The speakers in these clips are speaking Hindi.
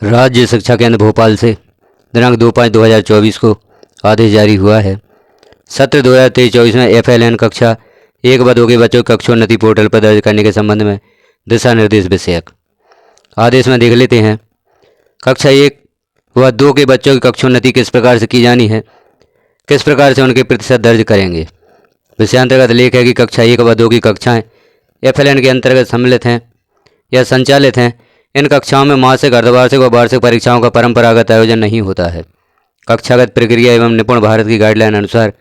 राज्य शिक्षा केंद्र भोपाल से दिनांक 2/5/2024 को आदेश जारी हुआ है। सत्र 2023-24 में FLN कक्षा 1-2 के बच्चों की कक्षोन्नति पोर्टल पर दर्ज करने के संबंध में दिशा निर्देश विषयक आदेश में देख लेते हैं। कक्षा 1-2 के बच्चों की कक्षोन्नति किस प्रकार से की जानी है, किस प्रकार से उनके प्रतिशत दर्ज करेंगे। विषयांतर्गत लेख है कि कक्षा 1-2 की कक्षाएं FLN के अंतर्गत सम्मिलित हैं या संचालित हैं। इन कक्षाओं में मासिक, अर्धवार्षिक व वार्षिक परीक्षाओं का परंपरागत आयोजन नहीं होता है। कक्षागत प्रक्रिया एवं निपुण भारत की गाइडलाइन अनुसार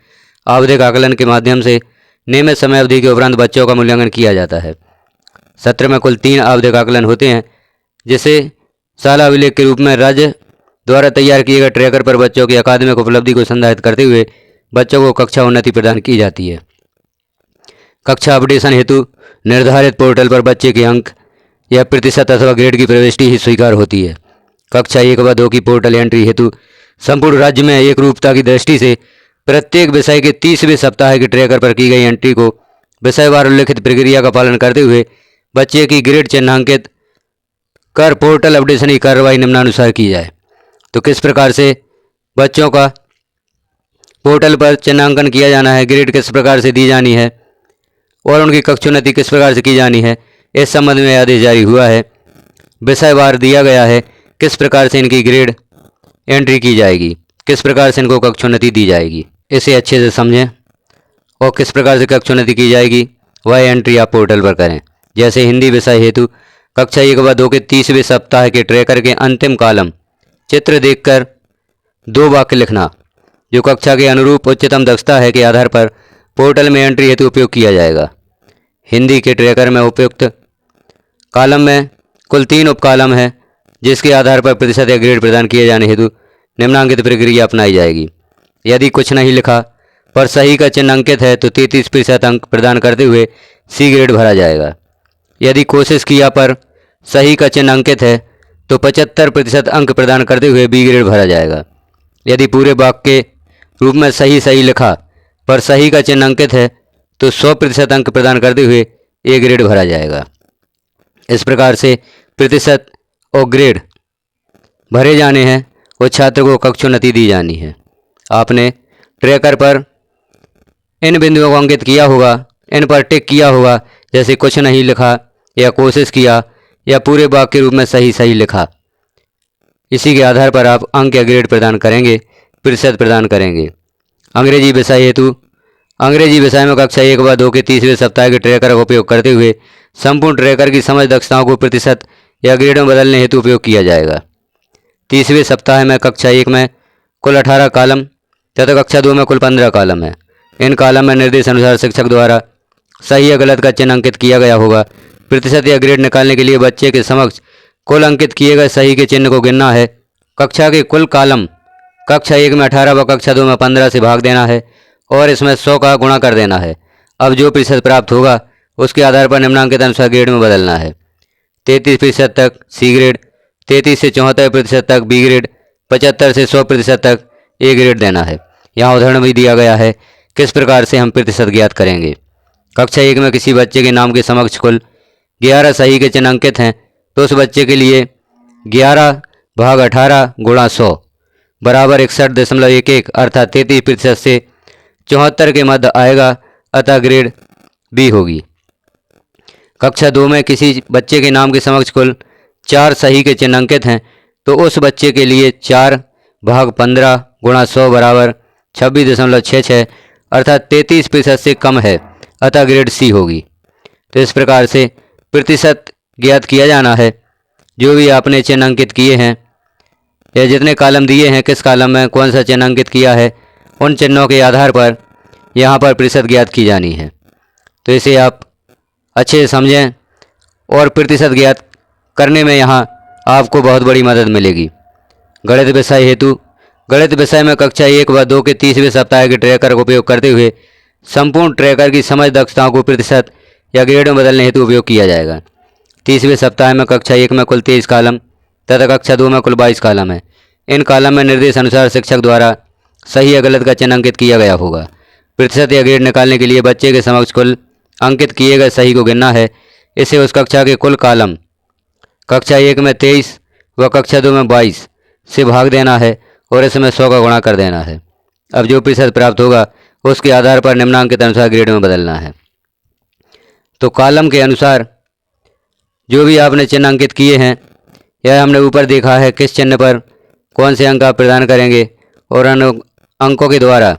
आवधिक आकलन के माध्यम से नियमित समय अवधि के उपरांत बच्चों का मूल्यांकन किया जाता है। सत्र में कुल 3 आवधिक आकलन होते हैं, जिसे साल अभिलेख के रूप में राज्य द्वारा तैयार किए गए ट्रैकर पर बच्चों की अकादमिक उपलब्धि को संधारित करते हुए बच्चों को कक्षा उन्नति प्रदान की जाती है। कक्षा अपडेशन हेतु निर्धारित पोर्टल पर बच्चे के अंक या प्रतिशत अथवा ग्रेड की प्रविष्टि ही स्वीकार होती है। कक्षा 1-2 की पोर्टल एंट्री हेतु संपूर्ण राज्य में एक रूपता की दृष्टि से प्रत्येक विषय के 30वें सप्ताह के ट्रैकर पर की गई एंट्री को विषयवार उल्लिखित प्रक्रिया का पालन करते हुए बच्चे की ग्रेड चिन्हांकित कर पोर्टल अपडेशन की कार्रवाई निम्नानुसार की जाए। तो किस प्रकार से बच्चों का पोर्टल पर चिन्हांकन किया जाना है, ग्रेड किस प्रकार से दी जानी है और उनकी कक्षोन्नति किस प्रकार से की जानी है, इस संबंध में आदेश जारी हुआ है। विषयवार दिया गया है किस प्रकार से इनकी ग्रेड एंट्री की जाएगी, किस प्रकार से इनको कक्षोन्नति दी जाएगी। इसे अच्छे से समझें और किस प्रकार से कक्षोन्नति की जाएगी वह एंट्री आप पोर्टल पर करें। जैसे हिंदी विषय हेतु कक्षा 1-2 के 30वें सप्ताह के ट्रैकर के अंतिम कॉलम चित्र देखकर 2 वाक्य लिखना, जो कक्षा के अनुरूप उच्चतम दक्षता है के आधार पर पोर्टल में एंट्री हेतु उपयोग किया जाएगा। हिंदी के ट्रैकर में उपयुक्त कॉलम में कुल 3 उप कॉलम है, जिसके आधार पर प्रतिशत या ग्रेड प्रदान किए जाने हेतु निम्नांकित प्रक्रिया अपनाई जाएगी। यदि कुछ नहीं लिखा पर सही का चिन्ह अंकित है तो 33% अंक प्रदान करते हुए C ग्रेड भरा जाएगा। यदि कोशिश किया पर सही का चिन्ह अंकित है तो 75% अंक प्रदान करते हुए B ग्रेड भरा जाएगा। यदि पूरे वाक्य के रूप में सही लिखा पर सही का चिन्ह अंकित है तो 100% अंक प्रदान करते हुए A ग्रेड भरा जाएगा। इस प्रकार से प्रतिशत और ग्रेड भरे जाने हैं और छात्र को कक्षोन्नति दी जानी है। आपने ट्रैकर पर इन बिंदुओं को अंकित किया होगा, इन पर टिक किया होगा, जैसे कुछ नहीं लिखा या कोशिश किया या पूरे वाक्य के रूप में सही लिखा। इसी के आधार पर आप अंक या ग्रेड प्रदान करेंगे, प्रतिशत प्रदान करेंगे। अंग्रेजी विषय हेतु अंग्रेजी विषय में कक्षा 1-2 के 30वें सप्ताह के ट्रैकर का उपयोग करते हुए संपूर्ण ट्रैकर की समझ दक्षताओं को प्रतिशत या ग्रेड में बदलने हेतु उपयोग किया जाएगा। 30वें सप्ताह में कक्षा 1 में कुल 18 कॉलम तथा कक्षा 2 में कुल 15 कॉलम है। इन कॉलम में निर्देश अनुसार शिक्षक द्वारा सही या गलत का चिन्ह अंकित किया गया होगा। प्रतिशत या ग्रेड निकालने के लिए बच्चे के समक्ष कुल अंकित किए गए सही के चिन्ह को गिनना है। कक्षा के कुल कॉलम कक्षा 1 में 18 व कक्षा 2 में 15 से भाग देना है और इसमें 100 का गुणा कर देना है। अब जो प्रतिशत प्राप्त होगा उसके आधार पर निम्नांकित अनुसार ग्रेड में बदलना है। 33% तक C ग्रेड, 33 से 74% तक B ग्रेड, 75 से 100% तक A ग्रेड देना है। यहाँ उदाहरण भी दिया गया है किस प्रकार से हम प्रतिशत ज्ञात करेंगे। कक्षा 1 में किसी बच्चे के नाम के समक्ष कुल 11 सही के चिन्ह अंकित हैं तो उस बच्चे के लिए 11/18 × 100 बराबर 61.11 अर्थात 33% से 74 के मध्य आएगा, अतः ग्रेड B होगी। कक्षा 2 में किसी बच्चे के नाम के समक्ष कुल 4 सही के चिन्ह अंकित हैं तो उस बच्चे के लिए 4/15 × 100 बराबर 26.66 अर्थात 33% से कम है, अतः ग्रेड C होगी। तो इस प्रकार से प्रतिशत ज्ञात किया जाना है। जो भी आपने चिन्ह अंकित किए हैं या जितने कॉलम दिए हैं, किस कॉलम में कौन सा चिन्ह अंकित किया है, उन चिन्हों के आधार पर यहाँ पर प्रतिशत ज्ञात की जानी है। तो इसे आप अच्छे से समझें और प्रतिशत ज्ञात करने में यहाँ आपको बहुत बड़ी मदद मिलेगी। गणित विषय हेतु गणित विषय में कक्षा 1-2 के 30वें सप्ताह के ट्रैकर का उपयोग करते हुए संपूर्ण ट्रैकर की समझ दक्षताओं को प्रतिशत या ग्रेड में बदलने हेतु उपयोग किया जाएगा। 30वें सप्ताह में कक्षा 1 में कुल 23 कॉलम तथा कक्षा 2 में कुल 22 कॉलम है। इन कॉलम में निर्देश अनुसार शिक्षक द्वारा सही या गलत का चिन्ह अंकित किया गया होगा। प्रतिशत या ग्रेड निकालने के लिए बच्चे के समक्ष कुल अंकित किए गए सही को गिनना है। इसे उस कक्षा के कुल कॉलम कक्षा 1 में 23 वह कक्षा 2 में 22 से भाग देना है और इसमें 100 का गुणा कर देना है। अब जो प्रतिशत प्राप्त होगा उसके आधार पर निम्नांकित अनुसार ग्रेड में बदलना है। तो कॉलम के अनुसार जो भी आपने चिन्ह अंकित किए हैं, यह हमने ऊपर देखा है किस चिन्ह पर कौन से अंक आप प्रदान करेंगे और उन अंकों के द्वारा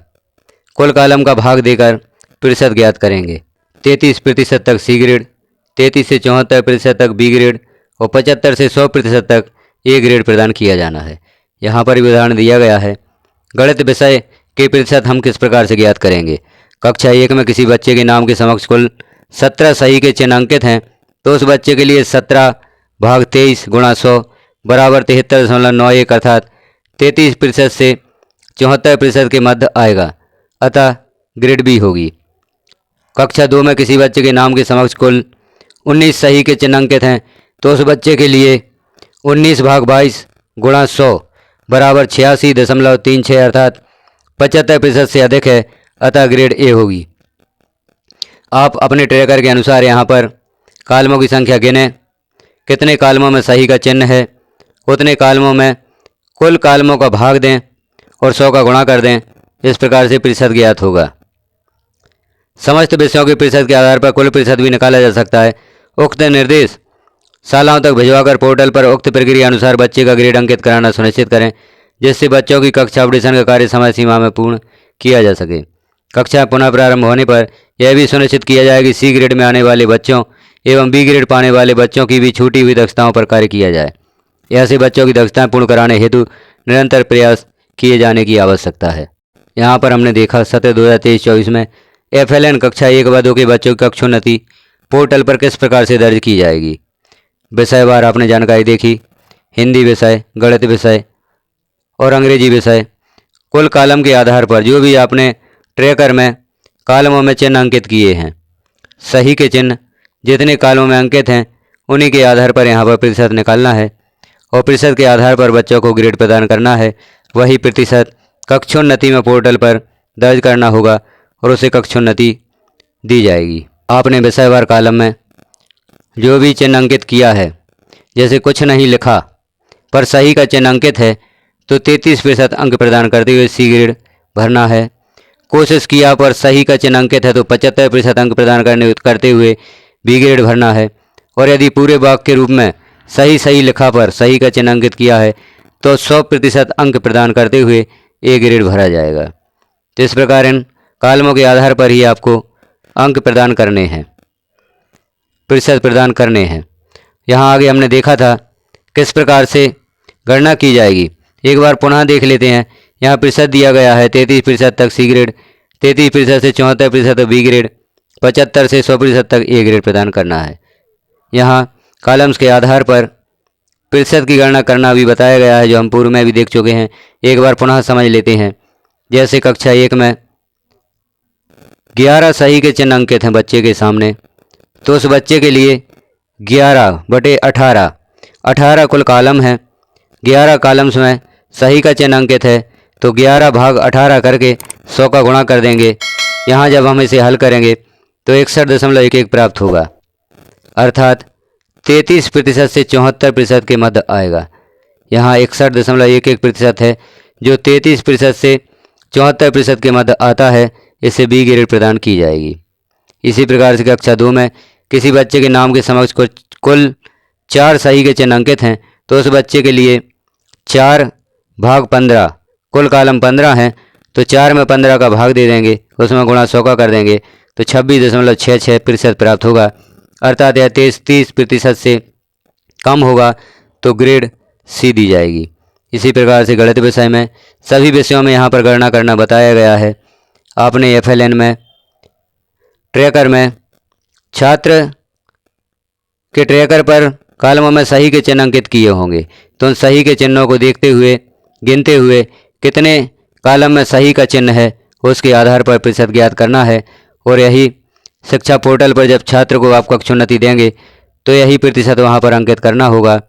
कुल कॉलम का भाग देकर प्रतिशत ज्ञात करेंगे। 33% तक सी ग्रेड, 33 से 74% तक बी ग्रेड और 75 से 100% तक ए ग्रेड प्रदान किया जाना है। यहाँ पर भी उदाहरण दिया गया है। गणित विषय के प्रतिशत हम किस प्रकार से ज्ञात करेंगे। कक्षा 1 में किसी बच्चे के नाम के समक्ष कुल 17 सही के चिन्ह अंकित हैं, तो उस बच्चे के लिए 17 भाग 23 गुणा 100 बराबर 73.91 अर्थात 33% से 74% के मध्य आएगा, अतः ग्रेड बी होगी। कक्षा 2 में किसी बच्चे के नाम के समक्ष कुल 19 सही के चिन्ह अंकित हैं, तो उस बच्चे के लिए 19 भाग 22 गुणा 100 बराबर 86.36 अर्थात 75% से अधिक है, अतः ग्रेड ए होगी। आप अपने ट्रैकर के अनुसार यहाँ पर कॉलमों की संख्या गिनें, कितने कॉलमों में सही का चिन्ह है उतने कॉलमों में कुल कॉलमों का भाग दें और 100 का गुणा कर दें। इस प्रकार से प्रतिशत ज्ञात होगा। समस्त विषयों के प्रतिशत के आधार पर कुल प्रतिशत भी निकाला जा सकता है। उक्त निर्देश शालाओं तक भिजवाकर पोर्टल पर उक्त प्रक्रिया अनुसार बच्चे का ग्रेड अंकित कराना सुनिश्चित करें, जिससे बच्चों की कक्षा अपडेशन का कार्य समय सीमा में पूर्ण किया जा सके। कक्षा पुनः प्रारंभ होने पर यह भी सुनिश्चित किया जाए कि सी ग्रेड में आने वाले बच्चों एवं बी ग्रेड पाने वाले बच्चों की भी छूटी हुई दक्षताओं पर कार्य किया जाए। ऐसे बच्चों की दक्षताएं पूर्ण कराने हेतु निरंतर प्रयास किए जाने की आवश्यकता है। यहाँ पर हमने देखा सत्र 2023-24 में FLN कक्षा 1 व 2 के बच्चों की कक्षोन्नति पोर्टल पर किस प्रकार से दर्ज की जाएगी। विषयवार आपने जानकारी देखी। हिंदी विषय, गणित विषय और अंग्रेजी विषय कुल कॉलम के आधार पर जो भी आपने ट्रैकर में कॉलमों में चिन्ह अंकित किए हैं, सही के चिन्ह जितने कॉलमों में अंकित हैं उन्हीं के आधार पर यहाँ पर प्रतिशत निकालना है और प्रतिशत के आधार पर बच्चों को ग्रेड प्रदान करना है। वही प्रतिशत कक्षोन्नति में पोर्टल पर दर्ज करना होगा और उसे कक्षोन्नति दी जाएगी। आपने विषयवार कॉलम में जो भी चिन्ह अंकित किया है, जैसे कुछ नहीं लिखा पर सही का चिन्ह अंकित है तो 33% अंक प्रदान करते हुए सी ग्रेड भरना है। कोशिश किया पर सही का चिन्ह अंकित है तो 75% अंक प्रदान करते हुए बी ग्रेड भरना है। और यदि पूरे वाक्य के रूप में सही लिखा पर सही का चिन्ह अंकित किया है तो 100% अंक प्रदान करते हुए ए ग्रेड भरा जाएगा। तो इस प्रकार इन कॉलमों के आधार पर ही आपको अंक प्रदान करने हैं, प्रतिशत प्रदान करने हैं। यहाँ आगे हमने देखा था किस प्रकार से गणना की जाएगी। एक बार पुनः देख लेते हैं। यहाँ प्रतिशत दिया गया है 33% तक सी ग्रेड, 33% से 74% तक बी ग्रेड, 75 से 100% तक ए ग्रेड प्रदान करना है। यहाँ कॉलम्स के आधार पर प्रतिशत की गणना करना भी बताया गया है, जो हम पूर्व में भी देख चुके हैं। एक बार पुनः समझ लेते हैं। जैसे कक्षा 1 में 11 सही के चिन्ह अंकित हैं बच्चे के सामने, तो उस बच्चे के लिए 11/18 18 कुल कॉलम है। 11 कॉलम्स में सही का चिन्ह अंकित है तो 11 भाग 18 करके 100 का गुणा कर देंगे। यहाँ जब हम इसे हल करेंगे तो 61.11 प्राप्त होगा, अर्थात 33% से 74% के मध्य आएगा। यहाँ 61.11% है जो 33% से 74% के मध्य आता है, इससे बी ग्रेड प्रदान की जाएगी। इसी प्रकार से कक्षा 2 में किसी बच्चे के नाम के समक्ष कुल 4 सही के चिन्ह अंकित हैं तो उस बच्चे के लिए 4 भाग 15 कुल कॉलम 15 हैं तो 4 में 15 का भाग दे देंगे, उसमें गुणा 100 का कर देंगे तो 26.66% प्राप्त होगा, अर्थात यह 30% से कम होगा तो ग्रेड सी दी जाएगी। इसी प्रकार से गणित विषय में सभी विषयों में यहाँ पर गणना करना बताया गया है। आपने FLN में ट्रैकर में छात्र के ट्रैकर पर कॉलमों में सही के चिन्ह अंकित किए होंगे, तो उन सही के चिन्हों को देखते हुए गिनते हुए कितने कॉलम में सही का चिन्ह है उसके आधार पर प्रतिशत ज्ञात करना है। और यही शिक्षा पोर्टल पर जब छात्र को आप कक्षोन्नति देंगे तो यही प्रतिशत वहाँ पर अंकित करना होगा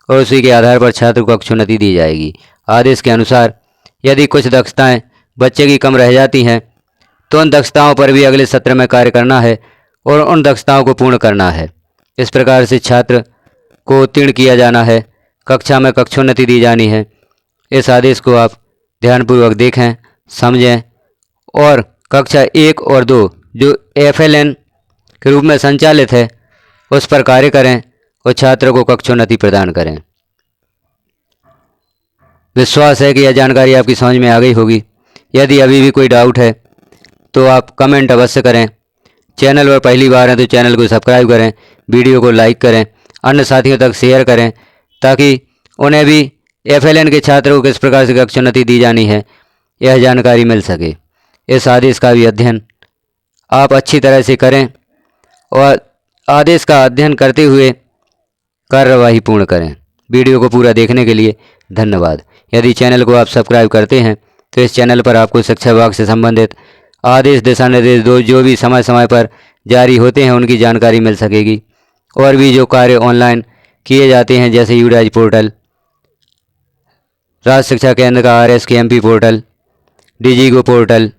और उसी के आधार पर छात्र को कक्षोन्नति दी जाएगी। आदेश के अनुसार यदि कुछ दक्षताएं बच्चे की कम रह जाती हैं तो उन दक्षताओं पर भी अगले सत्र में कार्य करना है और उन दक्षताओं को पूर्ण करना है। इस प्रकार से छात्र को उत्तीर्ण किया जाना है। कक्षा में कक्षोन्नति दी जानी है। इस आदेश को आप ध्यानपूर्वक देखें, समझें और कक्षा 1 और 2 जो FLN के रूप में संचालित है उस पर कार्य करें और छात्रों को कक्षोन्नति प्रदान करें। विश्वास है कि यह जानकारी आपकी समझ में आ गई होगी। यदि अभी भी कोई डाउट है तो आप कमेंट अवश्य करें। चैनल पर पहली बार हैं तो चैनल को सब्सक्राइब करें, वीडियो को लाइक करें, अन्य साथियों तक शेयर करें ताकि उन्हें भी FLN के छात्रों को किस प्रकार से कक्षोन्नति दी जानी है यह जानकारी मिल सके। इस आदेश का भी अध्ययन आप अच्छी तरह से करें और आदेश का अध्ययन करते हुए कार्यवाही पूर्ण करें। वीडियो को पूरा देखने के लिए धन्यवाद। यदि चैनल को आप सब्सक्राइब करते हैं तो इस चैनल पर आपको शिक्षा विभाग से संबंधित आदेश, दिशा निर्देश जो भी समय समय पर जारी होते हैं उनकी जानकारी मिल सकेगी। और भी जो कार्य ऑनलाइन किए जाते हैं जैसे यूडाइज पोर्टल, राज्य शिक्षा केंद्र का RSKMP पोर्टल, DigiGo पोर्टल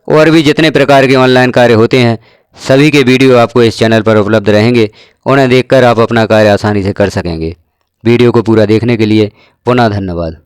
और भी जितने प्रकार के ऑनलाइन कार्य होते हैं सभी के वीडियो आपको इस चैनल पर उपलब्ध रहेंगे। उन्हें देखकर आप अपना कार्य आसानी से कर सकेंगे। वीडियो को पूरा देखने के लिए पुनः धन्यवाद।